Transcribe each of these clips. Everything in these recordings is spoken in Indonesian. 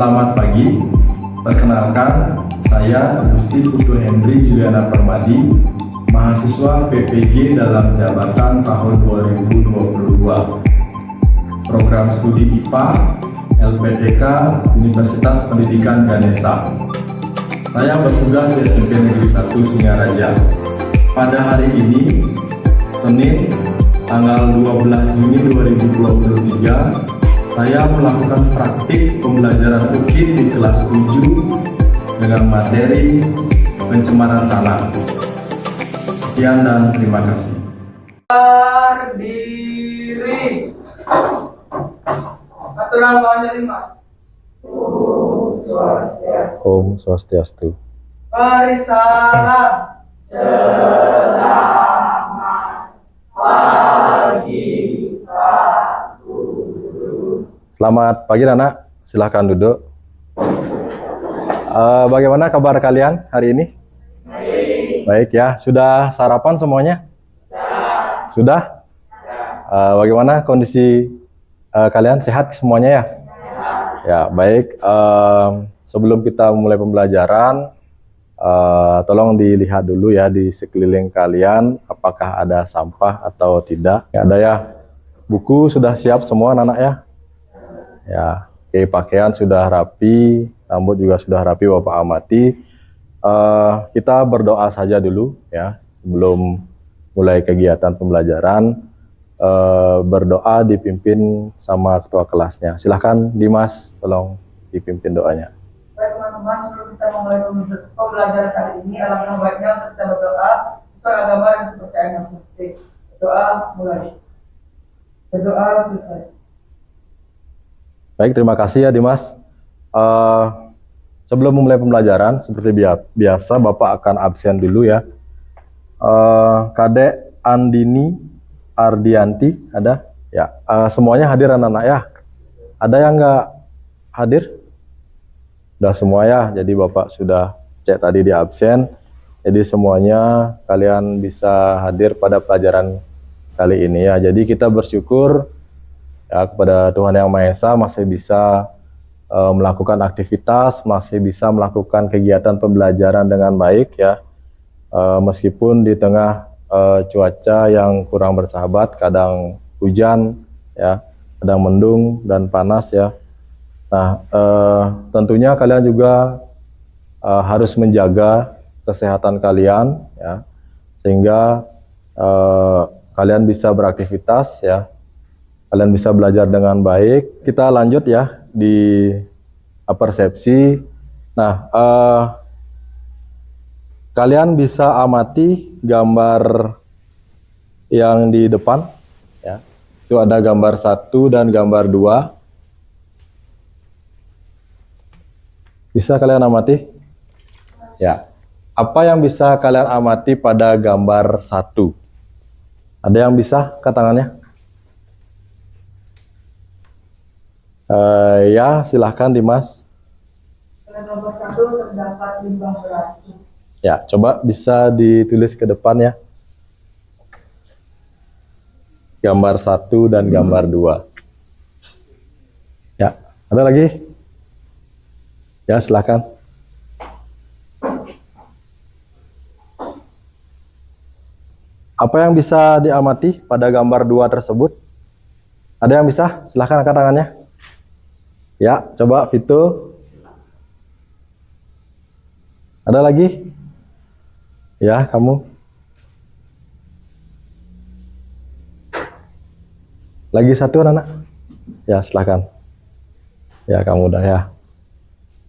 Selamat pagi, perkenalkan saya Gusti Putu Hendri Juliana Permadi, mahasiswa PPG dalam jabatan tahun 2022, program studi IPA LPTK Universitas Pendidikan Ganesha. Saya bertugas di SMP Negeri 1 Singaraja. Pada hari ini, Senin, tanggal 12 Juni 2023, saya melakukan praktik pembelajaran UKIN di kelas 7 dengan materi pencemaran tanah. Sekian dan terima kasih. Berdiri. Aturan bawahnya 5. Om Swastiastu. Beri salam. Selamat pagi anak, silahkan duduk. Bagaimana kabar kalian hari ini? Baik ya, sudah sarapan semuanya? Sudah? Bagaimana kondisi kalian, sehat semuanya ya? Ya baik, sebelum kita mulai pembelajaran, tolong dilihat dulu ya di sekeliling kalian, apakah ada sampah atau tidak. Nggak ada ya? Buku sudah siap semua anak-anak ya? Ya, oke, pakaian sudah rapi, rambut juga sudah rapi Bapak amati. Kita berdoa saja dulu ya sebelum mulai kegiatan pembelajaran. Berdoa dipimpin sama ketua kelasnya. Silahkan Dimas, tolong dipimpin doanya. Baik teman-teman, sebelum kita memulai pembelajaran kali ini, alangkah baiknya untuk kita berdoa sesuai agama dan kepercayaan masing-masing. Berdoa mulai. Berdoa selesai. Baik, terima kasih ya Dimas. Sebelum memulai pembelajaran, seperti biasa Bapak akan absen dulu ya. Kadek Andini Ardianti ada? Ya, semuanya hadir anak-anak ya. Ada yang nggak hadir? Sudah semua ya, jadi Bapak sudah cek tadi di absen. Jadi semuanya kalian bisa hadir pada pelajaran kali ini ya. Jadi kita bersyukur ya, kepada Tuhan Yang Maha Esa masih bisa melakukan aktivitas, masih bisa melakukan kegiatan pembelajaran dengan baik ya, meskipun di tengah cuaca yang kurang bersahabat, kadang hujan ya, kadang mendung dan panas ya. Nah, tentunya kalian juga harus menjaga kesehatan kalian ya, sehingga kalian bisa beraktivitas ya, kalian bisa belajar dengan baik. Kita lanjut ya di persepsi. Nah, kalian bisa amati gambar yang di depan ya. Itu ada gambar 1 dan gambar 2. Bisa kalian amati? Ya. Apa yang bisa kalian amati pada gambar 1? Ada yang bisa ke tangannya? Ya, silahkan Dimas. Pada gambar 1 terdapat limbah beracun. Ya, coba bisa ditulis ke depan ya. Gambar 1 dan gambar 2. Ya, ada lagi? Ya, silahkan. Apa yang bisa diamati pada gambar 2 tersebut? Ada yang bisa? Silahkan angkat tangannya. Ya, coba Vito. Ada lagi? Ya, kamu. Lagi satu anak? Ya, silahkan. Ya, kamu udah ya.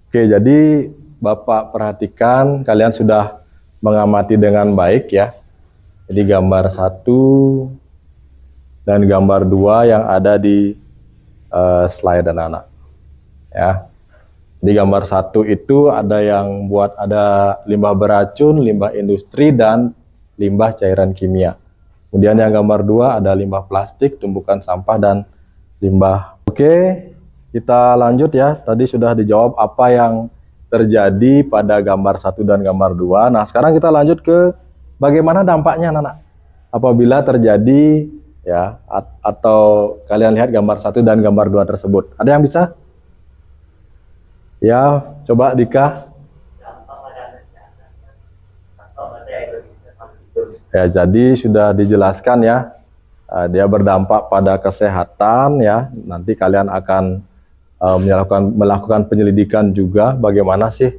Oke, jadi Bapak perhatikan kalian sudah mengamati dengan baik ya. Jadi gambar 1 dan gambar 2 yang ada di slide anak-anak. Ya. Di gambar 1 itu ada yang buat ada limbah beracun, limbah industri, dan limbah cairan kimia. Kemudian yang gambar 2 ada limbah plastik, tumpukan sampah, dan limbah. Oke, kita lanjut ya. Tadi sudah dijawab apa yang terjadi pada gambar 1 dan gambar 2. Nah, sekarang kita lanjut ke bagaimana dampaknya anak-anak apabila terjadi ya, atau kalian lihat gambar 1 dan gambar 2 tersebut. Ada yang bisa? Ya, coba Dika. Ya, jadi sudah dijelaskan ya. Dia berdampak pada kesehatan ya. Nanti kalian akan melakukan penyelidikan juga bagaimana sih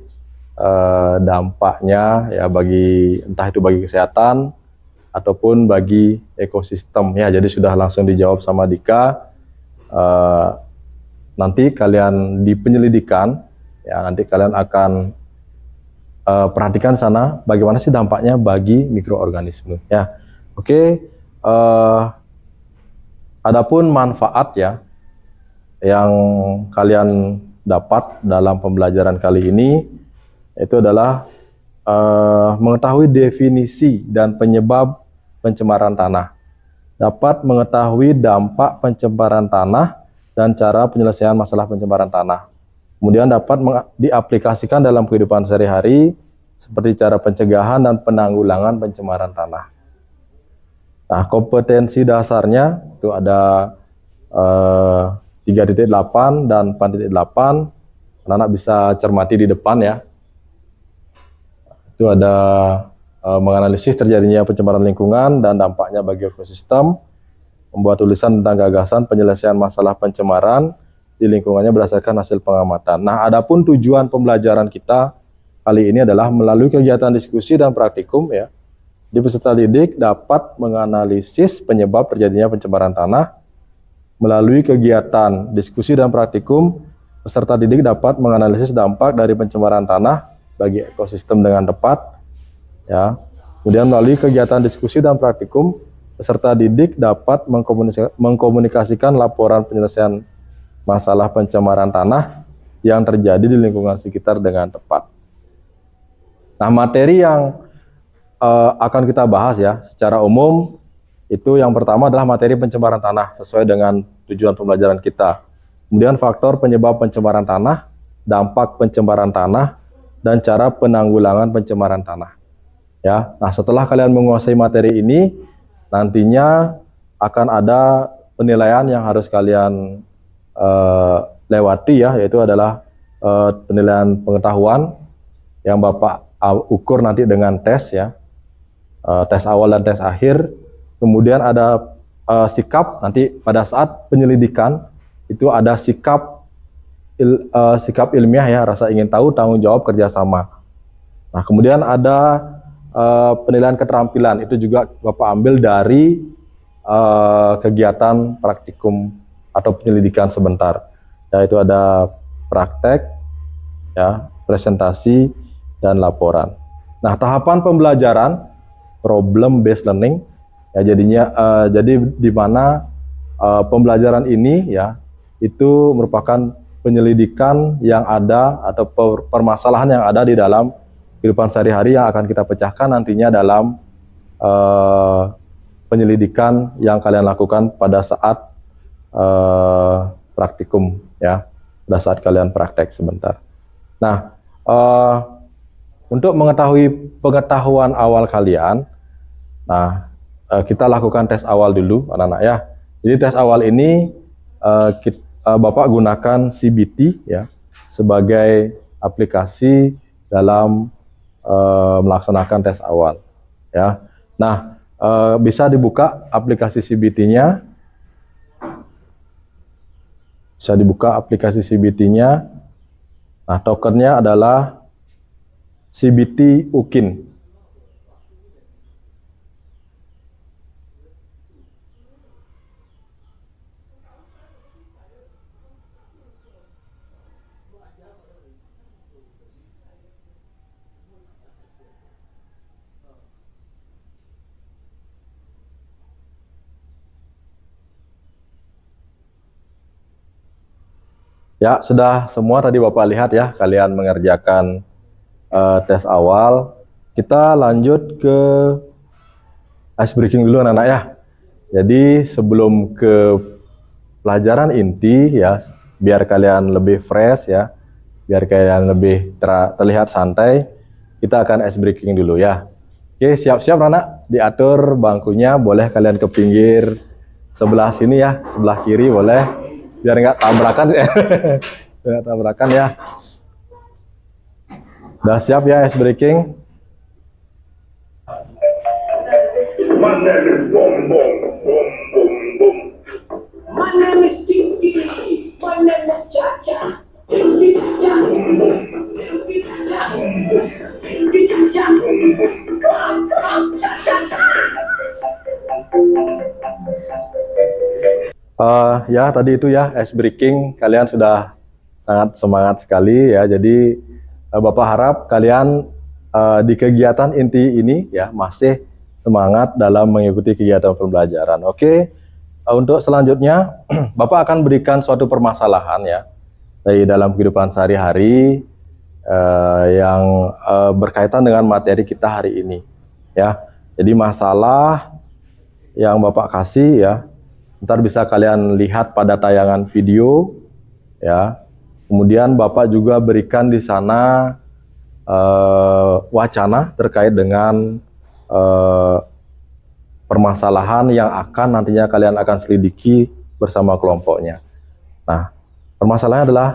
dampaknya ya bagi entah itu bagi kesehatan ataupun bagi ekosistem ya. Jadi sudah langsung dijawab sama Dika. Nanti kalian di penyelidikan ya, nanti kalian akan perhatikan sana bagaimana sih dampaknya bagi mikroorganisme ya. Oke, adapun manfaat ya yang kalian dapat dalam pembelajaran kali ini itu adalah mengetahui definisi dan penyebab pencemaran tanah, dapat mengetahui dampak pencemaran tanah dan cara penyelesaian masalah pencemaran tanah. Kemudian dapat diaplikasikan dalam kehidupan sehari-hari seperti cara pencegahan dan penanggulangan pencemaran tanah. Nah, kompetensi dasarnya itu ada 3.8 dan 4.8. Anak-anak bisa cermati di depan ya. Itu ada menganalisis terjadinya pencemaran lingkungan dan dampaknya bagi ekosistem, membuat tulisan tentang gagasan penyelesaian masalah pencemaran di lingkungannya berdasarkan hasil pengamatan. Nah, adapun tujuan pembelajaran kita kali ini adalah melalui kegiatan diskusi dan praktikum ya. Di peserta didik dapat menganalisis penyebab terjadinya pencemaran tanah. Melalui kegiatan diskusi dan praktikum, peserta didik dapat menganalisis dampak dari pencemaran tanah bagi ekosistem dengan tepat ya. Kemudian melalui kegiatan diskusi dan praktikum, peserta didik dapat mengkomunikasikan laporan penyelesaian masalah pencemaran tanah yang terjadi di lingkungan sekitar dengan tepat. Nah, materi yang akan kita bahas ya secara umum itu yang pertama adalah materi pencemaran tanah sesuai dengan tujuan pembelajaran kita. Kemudian faktor penyebab pencemaran tanah, dampak pencemaran tanah, dan cara penanggulangan pencemaran tanah. Ya, nah setelah kalian menguasai materi ini, nantinya akan ada penilaian yang harus kalian lewati ya, yaitu adalah penilaian pengetahuan yang Bapak ukur nanti dengan tes ya, tes awal dan tes akhir. Kemudian ada sikap, nanti pada saat penyelidikan itu ada sikap ilmiah ya, rasa ingin tahu, tanggung jawab, kerjasama. Nah, kemudian ada penilaian keterampilan, itu juga Bapak ambil dari kegiatan praktikum atau penyelidikan sebentar. Yaitu ada praktek, ya, presentasi, dan laporan. Nah, tahapan pembelajaran problem based learning, ya jadinya jadi di mana pembelajaran ini ya itu merupakan penyelidikan yang ada atau permasalahan yang ada di dalam kehidupan sehari-hari yang akan kita pecahkan nantinya dalam penyelidikan yang kalian lakukan pada saat praktikum ya, pada saat kalian praktek sebentar. Nah, untuk mengetahui pengetahuan awal kalian, nah kita lakukan tes awal dulu anak-anak ya. Jadi tes awal ini Bapak gunakan CBT ya sebagai aplikasi dalam melaksanakan tes awal ya. Nah, bisa dibuka aplikasi CBT-nya. Bisa dibuka aplikasi CBT-nya. Nah, tokennya adalah CBT UKIN. Ya, sudah semua tadi Bapak lihat ya, kalian mengerjakan tes awal. Kita lanjut ke ice breaking dulu anak-anak ya. Jadi sebelum ke pelajaran inti ya, biar kalian lebih fresh ya, biar kalian lebih terlihat santai, kita akan ice breaking dulu ya. Oke, siap-siap anak, diatur bangkunya, boleh kalian ke pinggir sebelah sini ya, sebelah kiri boleh. Biar nggak tabrakan ya. Biar tabrakan ya. Udah siap ya ice breaking? My name is Boom Boom Boom Boom Boom. My name is Titi. My name is Cha Cha. Cha. Cha. Cha. Come on, Cha Cha Cha. Ya tadi itu ya ice breaking, kalian sudah sangat semangat sekali ya. Jadi Bapak harap kalian di kegiatan inti ini ya masih semangat dalam mengikuti kegiatan pembelajaran. Oke, untuk selanjutnya Bapak akan berikan suatu permasalahan ya dari dalam kehidupan sehari-hari yang berkaitan dengan materi kita hari ini ya. Jadi masalah yang Bapak kasih ya, ntar bisa kalian lihat pada tayangan video ya. Kemudian Bapak juga berikan di sana wacana terkait dengan permasalahan yang akan nantinya kalian akan selidiki bersama kelompoknya. Nah, permasalahannya adalah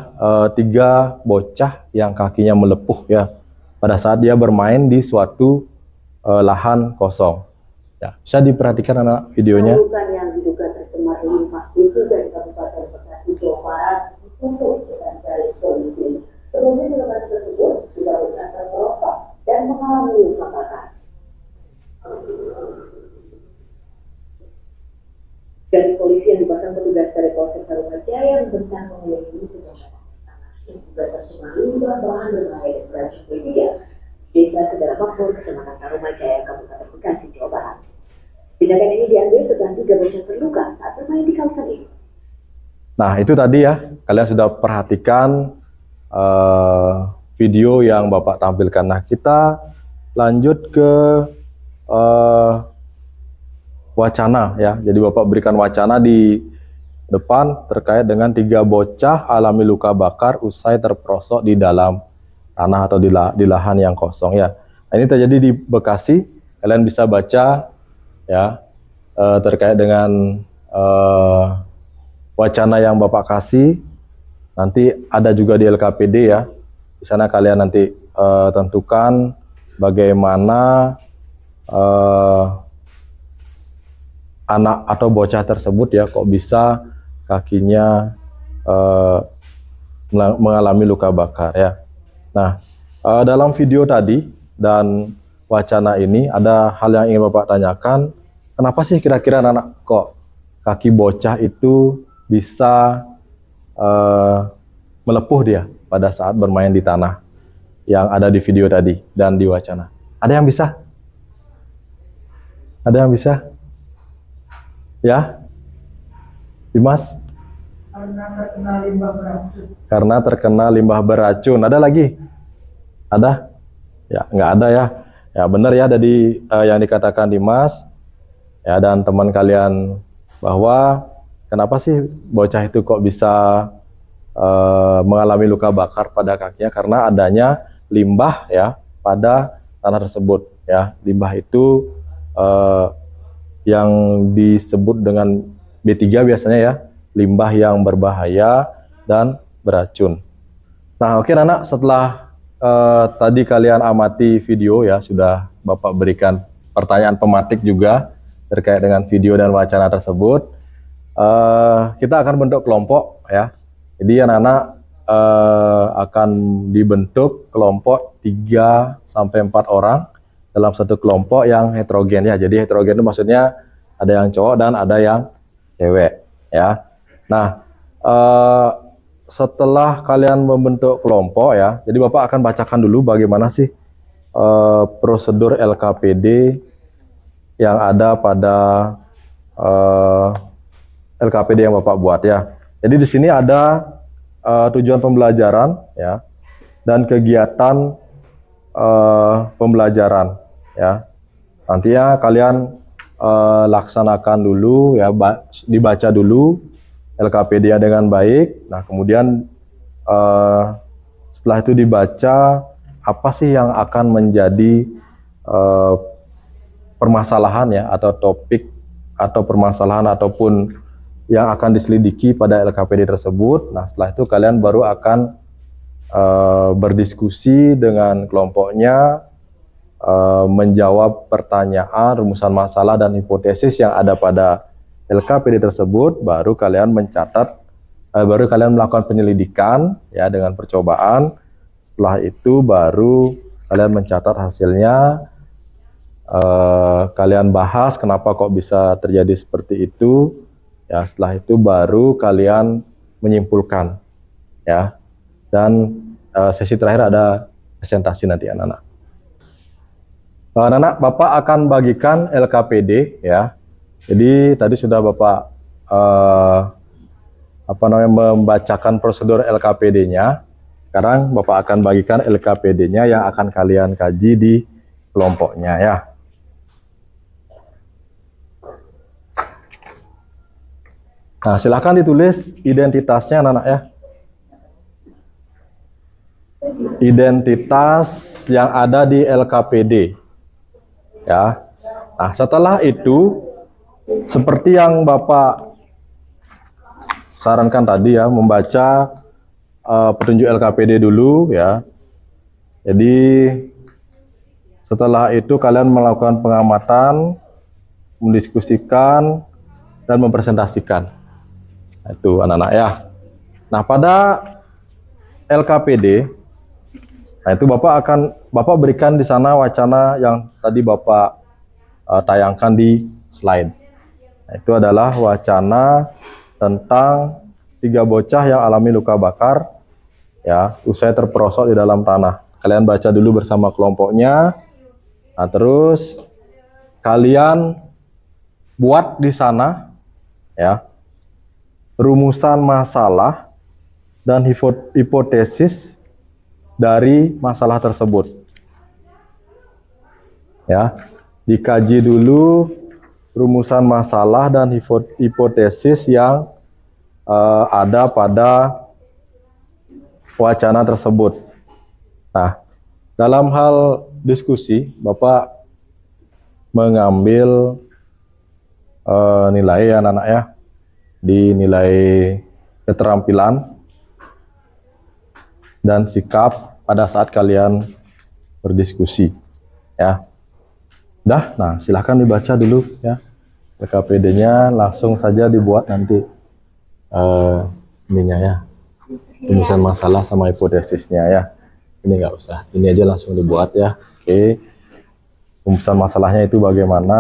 3 bocah yang kakinya melepuh ya pada saat dia bermain di suatu lahan kosong. Ya, bisa diperhatikan anak videonya. Bukan yang diduga tercemar limbah itu dari Kabupaten Bekasi, Jawa Barat ditutup dengan garis polisi. Sebelumnya di lokasi tersebut ditemukan terperosok dan mengalami luka bakar. Garis polisi yang dipasang petugas dari Polsek Tarumajaya membentang mengelilingi sejumlah tanah yang juga tercemar limbah bahan berbahaya dan beracun B3, Desa Segara Makmur, Kecamatan Tarumajaya, Kabupaten Bekasi, Jawa Barat. Tindakan ini diambil setelah 3 bocah terluka saat bermain di kawasan ini. Nah itu tadi ya, kalian sudah perhatikan video yang Bapak tampilkan. Nah kita lanjut ke wacana ya. Jadi Bapak berikan wacana di depan terkait dengan 3 bocah alami luka bakar usai terperosok di dalam tanah atau di lahan yang kosong ya. Nah, ini terjadi di Bekasi. Kalian bisa baca ya terkait dengan wacana yang Bapak kasih. Nanti ada juga di LKPD ya. Di sana kalian nanti tentukan bagaimana anak atau bocah tersebut ya kok bisa kakinya mengalami luka bakar ya. Nah, dalam video tadi dan wacana ini ada hal yang ingin Bapak tanyakan. Kenapa sih kira-kira anak kok kaki bocah itu bisa melepuh dia pada saat bermain di tanah yang ada di video tadi dan di wacana? Ada yang bisa? Ada yang bisa? Ya? Dimas? Karena terkena limbah beracun. Karena terkena limbah beracun. Ada lagi? Ada? Ya, nggak ada ya. Ya benar ya dari yang dikatakan Dimas ya dan teman kalian bahwa kenapa sih bocah itu kok bisa mengalami luka bakar pada kakinya karena adanya limbah ya pada tanah tersebut ya. Limbah itu yang disebut dengan B3 biasanya ya, limbah yang berbahaya dan beracun. Nah oke anak, setelah tadi kalian amati video ya, sudah Bapak berikan pertanyaan pematik juga terkait dengan video dan wacana tersebut. Kita akan bentuk kelompok ya. Jadi anak-anak akan dibentuk kelompok 3 sampai 4 orang dalam satu kelompok yang heterogen ya. Jadi heterogen itu maksudnya ada yang cowok dan ada yang cewek ya. Nah, setelah kalian membentuk kelompok ya, jadi Bapak akan bacakan dulu bagaimana sih prosedur LKPD yang ada pada LKPD yang Bapak buat ya. Jadi di sini ada tujuan pembelajaran ya dan kegiatan pembelajaran ya. Nantinya kalian laksanakan dulu ya, dibaca dulu LKPD-nya dengan baik. Nah kemudian setelah itu dibaca apa sih yang akan menjadi permasalahan ya atau topik atau permasalahan ataupun yang akan diselidiki pada LKPD tersebut. Nah setelah itu kalian baru akan berdiskusi dengan kelompoknya, menjawab pertanyaan, rumusan masalah dan hipotesis yang ada pada LKPD tersebut, baru kalian melakukan penyelidikan ya dengan percobaan. Setelah itu baru kalian mencatat hasilnya, kalian bahas kenapa kok bisa terjadi seperti itu. Ya, setelah itu baru kalian menyimpulkan ya. Dan sesi terakhir ada presentasi nanti anak-anak. Anak-anak, Bapak akan bagikan LKPD ya. Jadi tadi sudah Bapak membacakan prosedur LKPD-nya. Sekarang Bapak akan bagikan LKPD-nya yang akan kalian kaji di kelompoknya ya. Nah, silakan ditulis identitasnya anak-anak ya. Identitas yang ada di LKPD. Ya. Nah, setelah itu seperti yang Bapak sarankan tadi ya, membaca petunjuk LKPD dulu ya. Jadi setelah itu kalian melakukan pengamatan, mendiskusikan dan mempresentasikan. Nah, itu anak-anak ya. Nah, pada LKPD, nah itu Bapak berikan di sana wacana yang tadi Bapak tayangkan di slide. Nah, itu adalah wacana tentang 3 bocah yang alami luka bakar ya, usai terperosok di dalam tanah. Kalian baca dulu bersama kelompoknya. Nah, terus kalian buat di sana ya rumusan masalah dan hipotesis dari masalah tersebut. Ya, dikaji dulu rumusan masalah dan hipotesis yang ada pada wacana tersebut. Nah, dalam hal diskusi, Bapak mengambil nilai anak-anak ya, di nilai keterampilan dan sikap pada saat kalian berdiskusi ya. Udah, nah silahkan dibaca dulu ya LKPD-nya, langsung saja dibuat nanti ininya ya, rumusan masalah sama hipotesisnya ya. Ini nggak usah, ini aja langsung dibuat ya. Oke, rumusan masalahnya itu bagaimana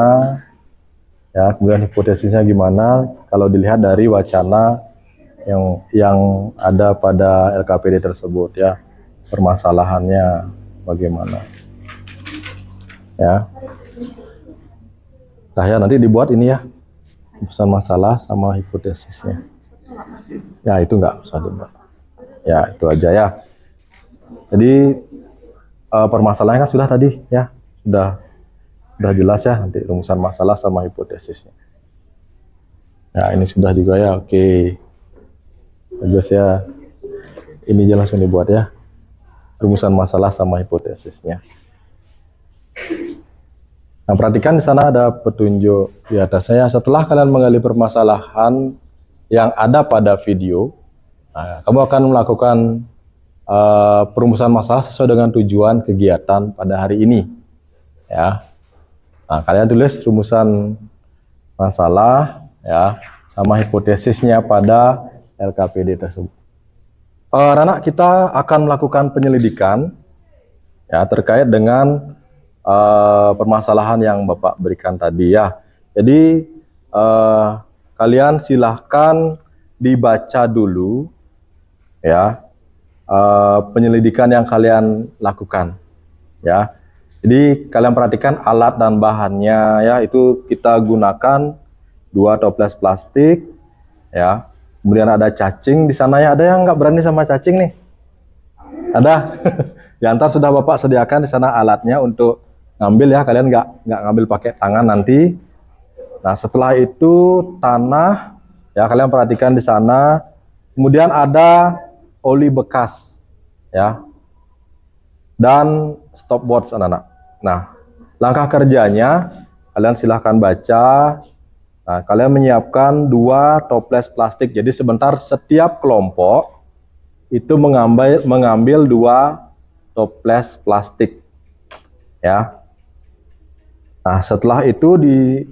ya, kemudian hipotesisnya gimana. Kalau dilihat dari wacana yang ada pada LKPD tersebut ya, permasalahannya bagaimana ya. Saya nanti dibuat ini ya, rumusan masalah sama hipotesisnya ya, itu nggak usah dibuat ya, itu aja ya. Jadi permasalahannya kan sudah tadi ya, sudah jelas ya, nanti rumusan masalah sama hipotesisnya ya, ini sudah juga ya. Oke, bagus ya, ini aja langsung dibuat ya, rumusan masalah sama hipotesisnya. Nah, perhatikan di sana ada petunjuk di atasnya. Setelah kalian menggali permasalahan yang ada pada video, nah, kamu akan melakukan perumusan masalah sesuai dengan tujuan kegiatan pada hari ini. Ya, nah, kalian tulis rumusan masalah ya sama hipotesisnya pada LKPD tersebut. Anak kita akan melakukan penyelidikan ya terkait dengan permasalahan yang Bapak berikan tadi ya. Jadi kalian silahkan dibaca dulu ya penyelidikan yang kalian lakukan ya. Jadi kalian perhatikan alat dan bahannya ya, itu kita gunakan 2 toples plastik ya. Kemudian ada cacing di sana ya. Ada yang nggak berani sama cacing nih? Ada. Ya, ntar sudah Bapak sediakan di sana alatnya untuk ngambil ya, kalian nggak ngambil pakai tangan nanti. Nah, setelah itu tanah ya, kalian perhatikan di sana. Kemudian ada oli bekas ya, dan stopwatch anak-anak. Nah, langkah kerjanya kalian silahkan baca. Nah, kalian menyiapkan 2 toples plastik. Jadi sebentar setiap kelompok itu mengambil 2 toples plastik, ya. Nah, setelah itu di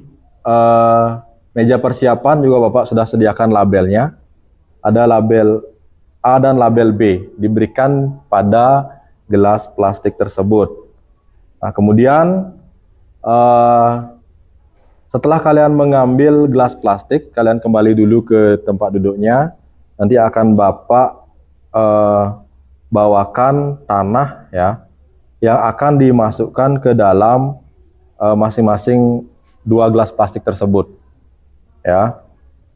meja persiapan juga Bapak sudah sediakan labelnya. Ada label A dan label B diberikan pada gelas plastik tersebut. Nah, kemudian setelah kalian mengambil gelas plastik, kalian kembali dulu ke tempat duduknya. Nanti akan Bapak bawakan tanah, ya, yang akan dimasukkan ke dalam masing-masing 2 gelas plastik tersebut, ya.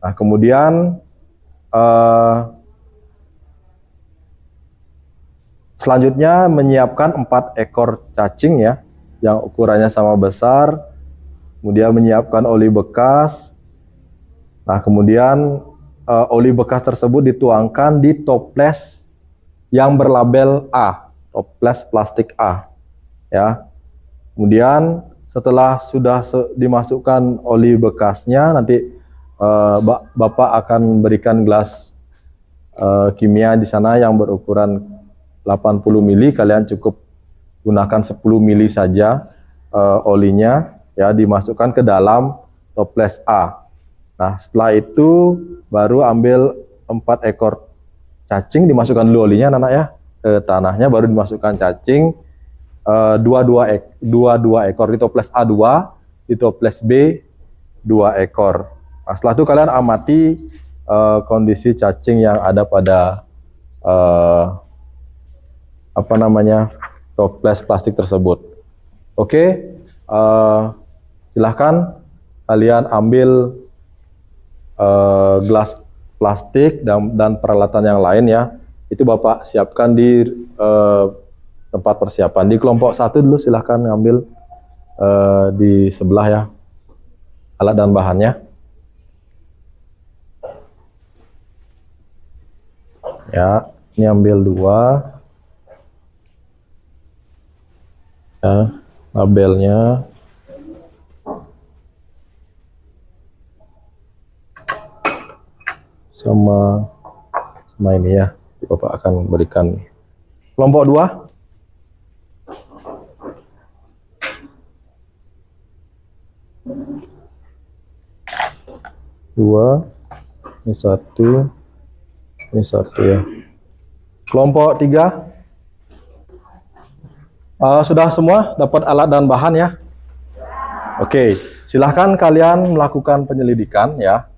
Nah, kemudian selanjutnya menyiapkan 4 ekor cacing, ya, yang ukurannya sama besar. Kemudian menyiapkan oli bekas. Nah, kemudian oli bekas tersebut dituangkan di toples yang berlabel A, toples plastik A, ya. Kemudian setelah sudah dimasukkan oli bekasnya, nanti Bapak akan berikan gelas kimia di sana yang berukuran 80 mili. Kalian cukup gunakan 10 mili saja olinya, ya, dimasukkan ke dalam toples A. Nah, setelah itu baru ambil 4 ekor cacing, dimasukkan dulu olinya, anak ya, ke tanahnya, baru dimasukkan cacing. Dua ekor di toples A 2, di toples B 2 ekor. Nah, setelah itu kalian amati kondisi cacing yang ada pada toples plastik tersebut. Oke, silahkan kalian ambil gelas plastik dan peralatan yang lain, ya. Itu Bapak siapkan di tempat persiapan. Di kelompok 1 dulu silahkan ngambil di sebelah, ya, alat dan bahannya. Ya, ini ambil 2. Ya, labelnya. Sama ini, ya. Bapak akan berikan kelompok 2. Ini 1, ya. Kelompok 3. Sudah semua dapat alat dan bahan, ya. Oke, silahkan kalian melakukan penyelidikan, ya.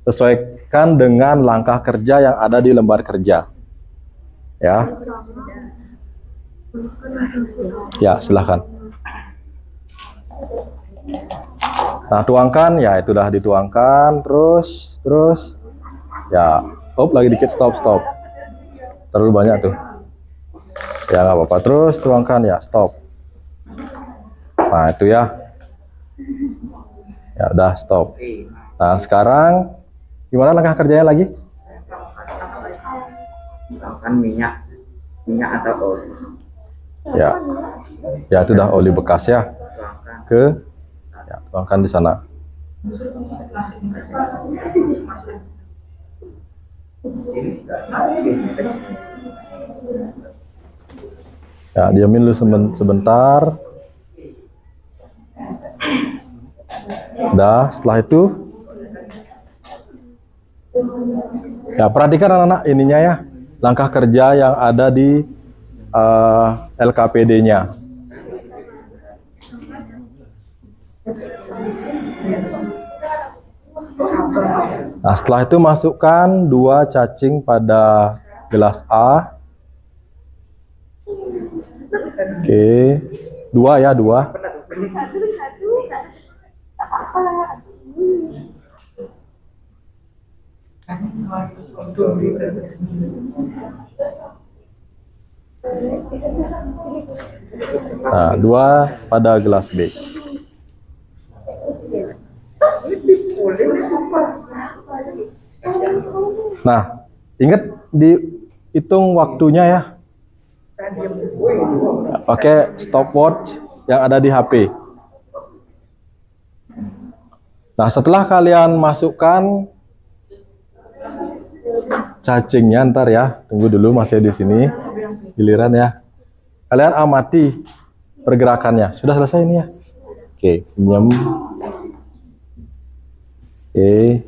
Sesuaikan dengan langkah kerja yang ada di lembar kerja, ya. Ya, silahkan. Nah, tuangkan, ya, itu udah dituangkan, terus, ya, lagi dikit, stop, terlalu banyak tuh, ya, nggak apa-apa, terus tuangkan, ya, stop. Nah, itu, ya, udah stop. Nah, sekarang gimana langkah kerjanya lagi? Tuangkan minyak atau oli. Ya, itu udah oli bekas, ya, tuangkan di sana. Ya, diamin dulu sebentar. Udah, setelah itu, ya, perhatikan anak-anak ininya, ya, langkah kerja yang ada di LKPD-nya. Nah, setelah itu masukkan 2 cacing pada gelas A. Oke, 2, ya, 2. Nah, 2 pada gelas B. Nah, ingat dihitung waktunya, ya. Pakai stopwatch yang ada di HP. Nah, setelah kalian masukkan cacingnya ntar ya. Tunggu dulu masih di sini. Giliran ya. Kalian amati pergerakannya. Sudah selesai ini ya? Oke, pinjam. Oke.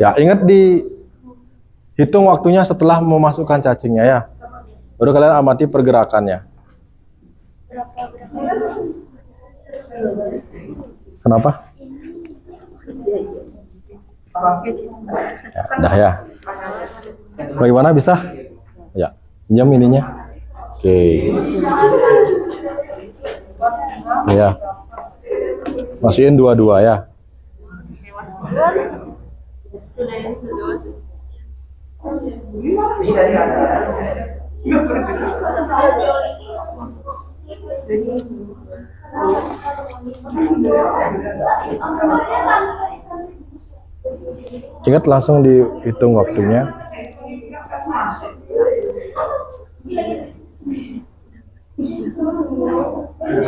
Ya, ingat hitung waktunya setelah memasukkan cacingnya ya. Baru kalian amati pergerakannya. Kenapa? Ya, udah ya. Bagaimana bisa? Ya, pinjam ininya. Oke. Ya. Masukin dua-dua ya. Ingat langsung dihitung waktunya.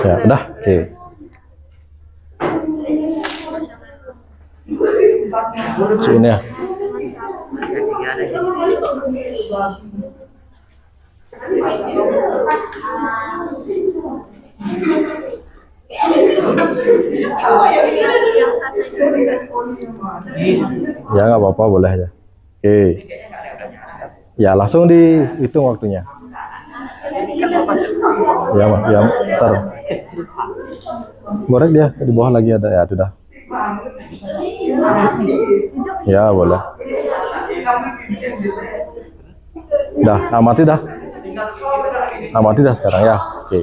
Ya, udah. Oke. Ini ya. Ya nggak apa-apa, boleh aja. Oke. Ya langsung dihitung waktunya. Ya mas, ya ntar. Goreng dia di bawah lagi ada ya, sudah. Ya boleh. Dah, amati dah. Amati dah sekarang ya. Oke.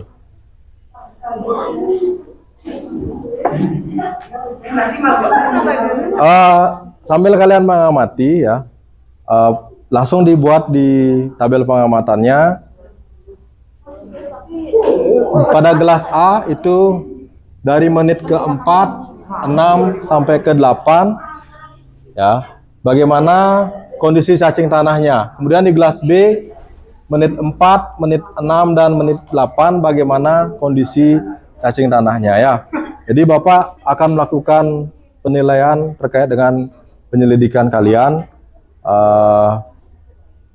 Sambil kalian mengamati ya, langsung dibuat di tabel pengamatannya. Pada gelas A itu dari menit ke-4, 6 sampai ke-8 ya. Bagaimana kondisi cacing tanahnya. Kemudian di gelas B menit 4, menit 6 dan menit 8 bagaimana kondisi cacing tanahnya ya. Jadi Bapak akan melakukan penilaian terkait dengan penyelidikan kalian,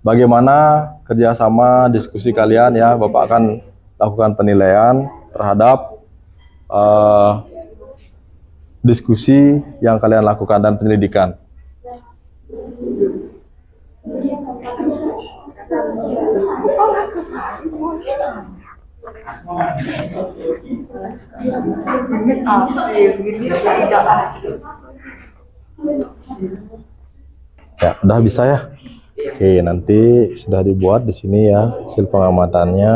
bagaimana kerjasama diskusi kalian ya. Bapak akan lakukan penilaian terhadap diskusi yang kalian lakukan dan penyelidikan. Ya, udah bisa ya. Oke, nanti sudah dibuat di sini ya hasil pengamatannya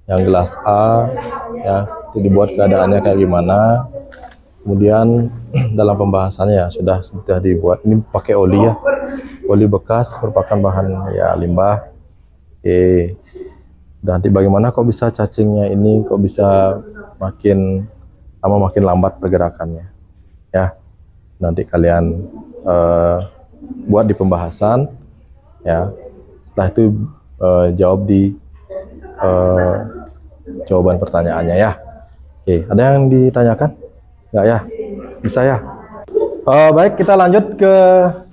yang gelas A ya, itu dibuat keadaannya kayak gimana. Kemudian dalam pembahasannya ya sudah dibuat, ini pakai oli ya. Oli bekas merupakan bahan ya limbah. Oke. Dan nanti bagaimana kok bisa cacingnya ini kok bisa makin lama makin lambat pergerakannya ya. Nanti kalian buat di pembahasan ya. Setelah itu jawab di jawaban pertanyaannya ya. Oke, ada yang ditanyakan? Enggak ya? Bisa ya? Baik, kita lanjut ke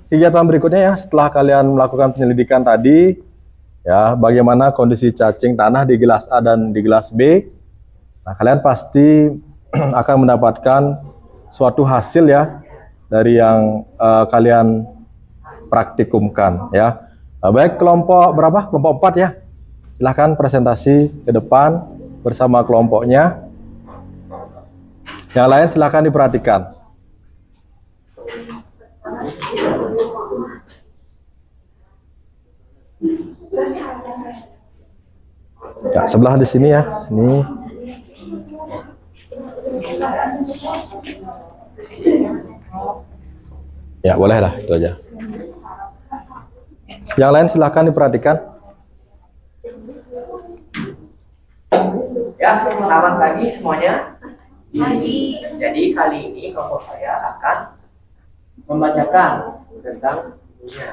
kegiatan berikutnya ya. Setelah kalian melakukan penyelidikan tadi ya, bagaimana kondisi cacing tanah di gelas A dan di gelas B. Nah, kalian pasti akan mendapatkan suatu hasil ya dari yang kalian praktikumkan ya. Baik, kelompok berapa? Kelompok 4 ya. Silahkan presentasi ke depan bersama kelompoknya. Yang lain silahkan diperhatikan. Ya, sebelah di sini ya. Ini. Ya, boleh lah, itu aja. Yang lain silahkan diperhatikan. Ya, selamat pagi semuanya. Jadi kali ini kelompok saya akan membacakan tentang dunia.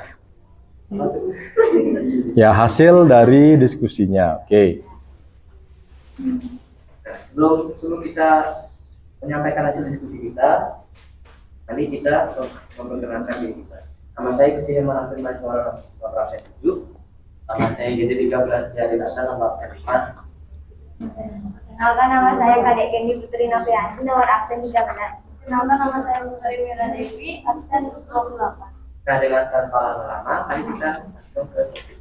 Ya, hasil dari diskusinya. Oke. Nah, sebelum kita menyampaikan hasil diskusi kita, Nanti kita memperkenalkan diri kita. Nama saya kesini menampilkan mahasiswa nomor absen 7. Nama saya jadi 13 Jari Data nomor absen 5. Kenalkan, nama saya Kadek Kendi Putri Novianti, nomor absen 13. Kenalkan, nama saya Putri Mira Dewi, absen 28. Nah, dengan tanpa lama-lama, mari kita langsung ke topik.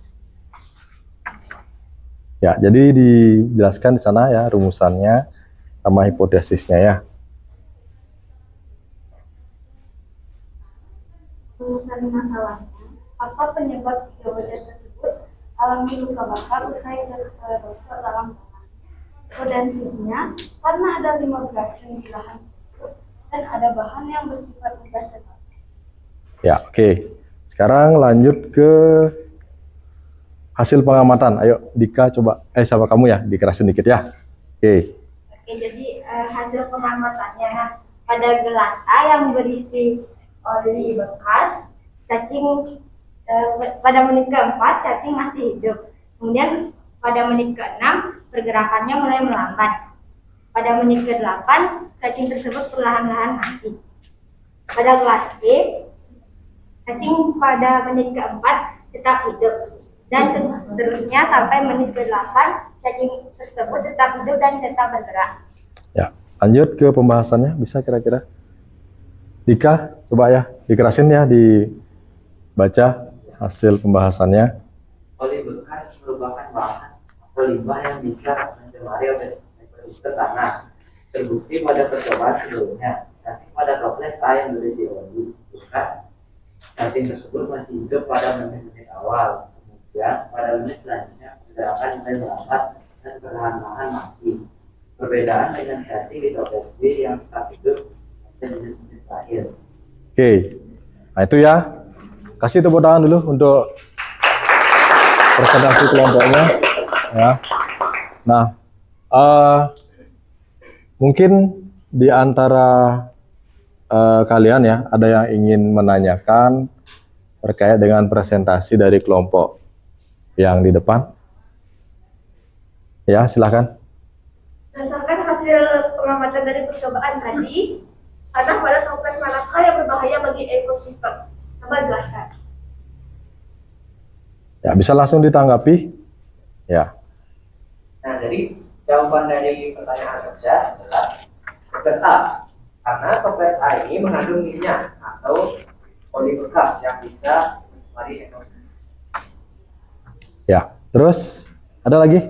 Ya, jadi dijelaskan di sana ya rumusannya sama hipotesisnya ya. Rumusan masalahnya, apa penyebab tiga wajah tersebut alami luka bakar usai terperosok dalam tanah? Hipotesisnya, karena ada 5 beracun di lahan tersebut dan ada bahan yang bersifat mudah tetap. Ya, oke. Sekarang lanjut ke hasil pengamatan. Ayo, Dika coba. Sama kamu ya, dikerasin dikit ya. Oke. Oke, jadi hasil pengamatannya, nah, pada gelas A yang berisi oli bekas, cacing pada menit keempat cacing masih hidup. Kemudian pada menit ke-6 pergerakannya mulai melambat. Pada menit ke-8 cacing tersebut perlahan-lahan mati. Pada gelas B, cacing pada menit ke-4 tetap hidup. Dan seterusnya sampai menit ke-8 cacing tersebut tetap hidup dan tetap bergerak. Ya, lanjut ke pembahasannya. Bisa kira-kira? Dika, coba ya, dikerasin ya, dibaca hasil pembahasannya. Oli bekas merupakan bahan atau limbah yang bisa mencemari mikroskop tanah. Terbukti pada percobaan sebelumnya, cacing pada toples A yang berisi oli bekas, cacing tersebut masih hidup pada menit-menit awal. Kemudian pada menit selanjutnya pergerakan mulai melambat dan perlahan-lahan mati. Perbedaan dengan cacing di toples B yang tetap hidup pada menit-menit terakhir. Oke, nah itu ya. Kasih tepuk tangan dulu untuk presentasi kelompoknya. Ya. Nah, mungkin di antara kalian ya, ada yang ingin menanyakan terkait dengan presentasi dari kelompok yang di depan. Ya, silakan. Berdasarkan hasil pengamatan dari percobaan tadi, tanah pada toples manakah yang berbahaya bagi ekosistem? Coba jelaskan. Ya, bisa langsung ditanggapi. Ya. Nah, jadi jawaban dari pertanyaan Anda adalah toples A. Karena toples A ini mengandung minyak atau oli bekas yang bisa mencemari ekosistem. Ya, terus ada lagi?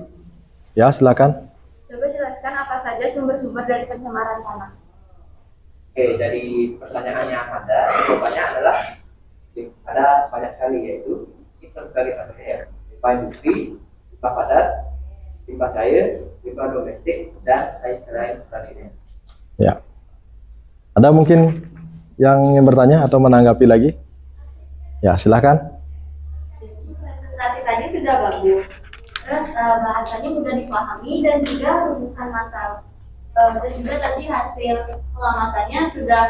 Ya, silakan. Coba jelaskan apa saja sumber-sumber dari pencemaran tanah. Oke, dari pertanyaan yang ada, jawabannya adalah ada banyak sekali, yaitu kita sebagai contohnya ya, limbah industri, limbah padat, limbah cair, limbah domestik, dan lain sebagainya. Ya. Ada mungkin yang ingin bertanya atau menanggapi lagi? Ya, silakan. Presentasi tadi sudah bagus. Terus bahasanya mudah dipahami dan juga rumusan masalah. Dan juga tadi hasil pengamatannya sudah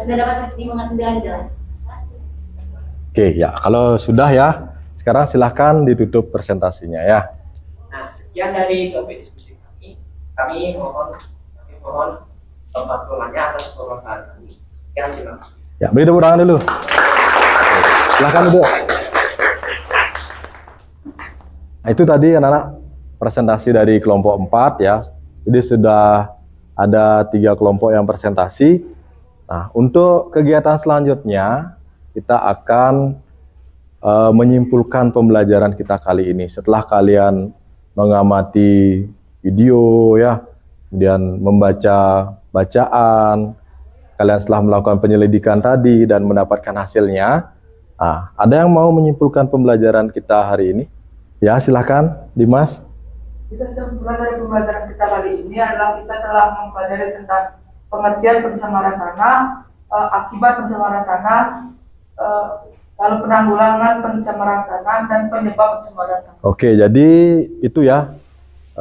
dapat dimengerti dengan jelas. Oke, ya kalau sudah ya, sekarang silahkan ditutup presentasinya ya. Nah, sekian dari topik diskusi kami. Kami mohon maklumannya atas pembahasan kami. Sekian, terima kasih. Ya, beri tepuk tangan dulu. Oke, silahkan duduk. Nah, itu tadi anak-anak presentasi dari kelompok 4 ya. Jadi sudah ada 3 kelompok yang presentasi. Nah, untuk kegiatan selanjutnya kita akan menyimpulkan pembelajaran kita kali ini. Setelah kalian mengamati video ya, kemudian membaca bacaan, kalian setelah melakukan penyelidikan tadi dan mendapatkan hasilnya. Nah, ada yang mau menyimpulkan pembelajaran kita hari ini? Ya, silahkan Dimas. Kesimpulan dari pembelajaran kita kali ini adalah kita telah mempelajari tentang pengertian pencemaran tanah, akibat pencemaran tanah, lalu penanggulangan pencemaran tanah, dan penyebab pencemaran tanah. Oke, jadi itu ya,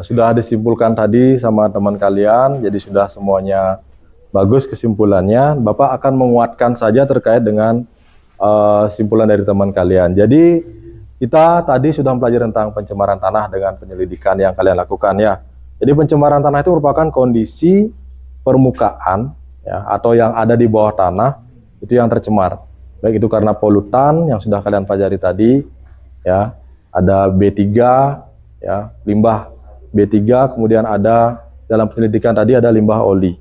sudah disimpulkan tadi sama teman kalian, jadi sudah semuanya bagus kesimpulannya. Bapak akan menguatkan saja terkait dengan simpulan dari teman kalian. Jadi kita tadi sudah mempelajari tentang pencemaran tanah dengan penyelidikan yang kalian lakukan ya. Jadi pencemaran tanah itu merupakan kondisi permukaan ya, atau yang ada di bawah tanah itu yang tercemar. Baik itu karena polutan yang sudah kalian pelajari tadi, ya, ada B3, ya, limbah B3, kemudian ada dalam penyelidikan tadi ada limbah oli,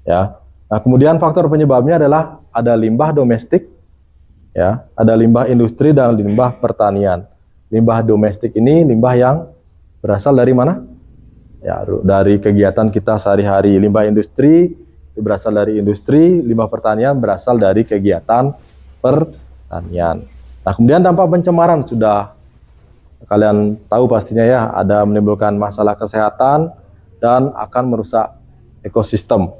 ya. Nah, kemudian faktor penyebabnya adalah ada limbah domestik, ya, ada limbah industri dan limbah pertanian. Limbah domestik ini limbah yang berasal dari mana? Ya, dari kegiatan kita sehari-hari. Limbah industri berasal dari industri, limbah pertanian berasal dari kegiatan pertanian. Nah, kemudian dampak pencemaran sudah kalian tahu pastinya ya, ada menimbulkan masalah kesehatan dan akan merusak ekosistem.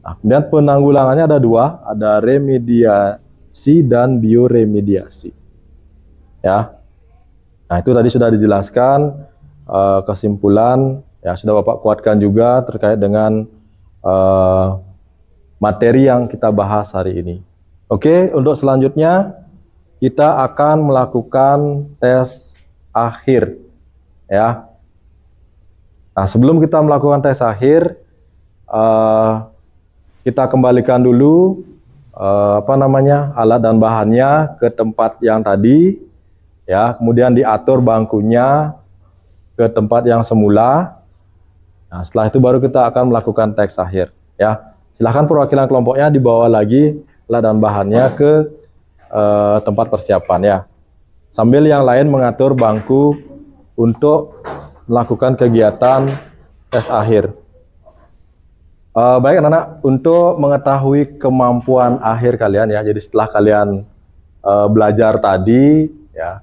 Nah, kemudian penanggulangannya ada dua, ada remediasi dan bioremediasi. Ya, nah itu tadi sudah dijelaskan kesimpulan, ya sudah Bapak kuatkan juga terkait dengan materi yang kita bahas hari ini. Oke, untuk selanjutnya kita akan melakukan tes akhir, ya. Nah, sebelum kita melakukan tes akhir, kita kembalikan dulu alat dan bahannya ke tempat yang tadi, ya. Kemudian diatur bangkunya ke tempat yang semula. Nah, setelah itu baru kita akan melakukan tes akhir, ya. Silahkan perwakilan kelompoknya dibawa lagi alat dan bahannya ke tempat persiapan, ya. Sambil yang lain mengatur bangku untuk melakukan kegiatan tes akhir. Baik anak-anak, untuk mengetahui kemampuan akhir kalian, ya. Jadi setelah kalian belajar tadi, ya,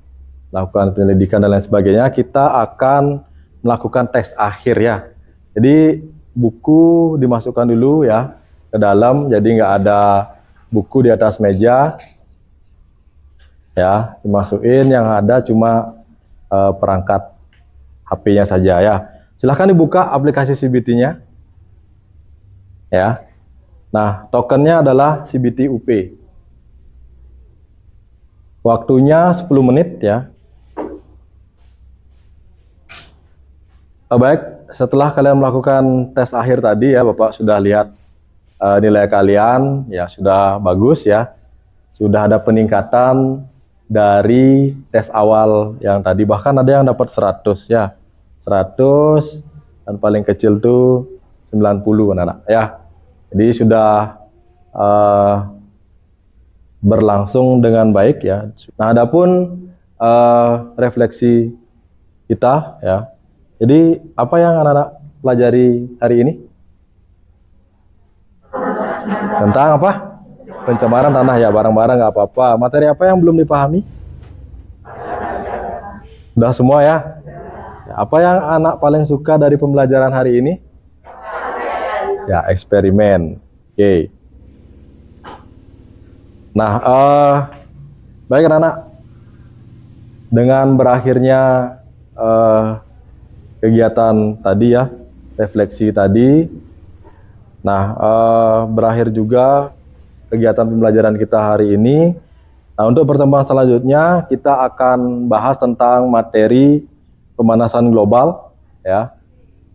melakukan penyelidikan dan lain sebagainya, kita akan melakukan tes akhir, ya. Jadi buku dimasukkan dulu, ya, ke dalam. Jadi nggak ada buku di atas meja, ya, dimasukin. Yang ada cuma perangkat HP-nya saja, ya. Silahkan dibuka aplikasi CBT-nya, ya. Nah, tokennya adalah CBT UP. Waktunya 10 menit, ya. Baik, setelah kalian melakukan tes akhir tadi, ya, Bapak sudah lihat nilai kalian, ya, sudah bagus, ya. Sudah ada peningkatan dari tes awal yang tadi, bahkan ada yang dapat 100, ya. 100 dan paling kecil tuh 90 anak-anak, ya. Jadi sudah berlangsung dengan baik, ya. Nah, adapun refleksi kita, ya. Jadi apa yang anak-anak pelajari hari ini? Tentang apa? Pencemaran tanah, ya, barang-barang nggak apa-apa. Materi apa yang belum dipahami? Udah semua, ya? Apa yang anak paling suka dari pembelajaran hari ini? Ya, eksperimen. Oke. Nah, baik anak-anak. Dengan berakhirnya kegiatan tadi, ya, refleksi tadi. Nah, berakhir juga kegiatan pembelajaran kita hari ini. Nah, untuk pertemuan selanjutnya kita akan bahas tentang materi pemanasan global, ya.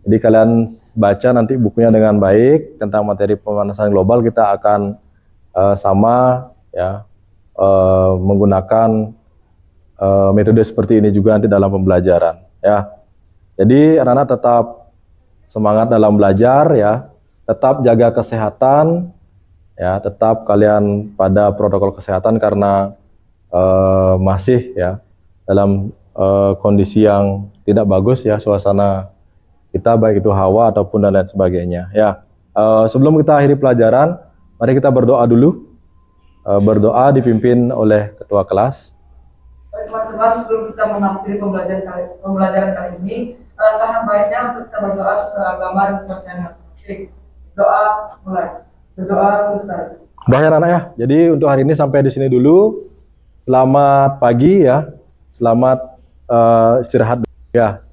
Jadi kalian baca nanti bukunya dengan baik tentang materi pemanasan global. Kita akan sama, ya, menggunakan metode seperti ini juga nanti dalam pembelajaran, ya. Jadi anak-anak tetap semangat dalam belajar, ya. Tetap jaga kesehatan, ya. Tetap kalian pada protokol kesehatan karena masih, ya, dalam kondisi yang tidak bagus, ya, suasana kita, baik itu hawa ataupun dan lain sebagainya, ya. Sebelum kita akhiri pelajaran, mari kita berdoa dulu. Berdoa dipimpin oleh ketua kelas. Baik teman-teman, sebelum kita mengakhiri pembelajaran kali ini, alangkah baiknya untuk kita berdoa sesuai agama dan kepercayaan masing-masing. Doa mulai, berdoa selesai. Baik anak-anak, ya. Jadi untuk hari ini sampai di sini dulu. Selamat pagi, ya. Selamat istirahat, ya.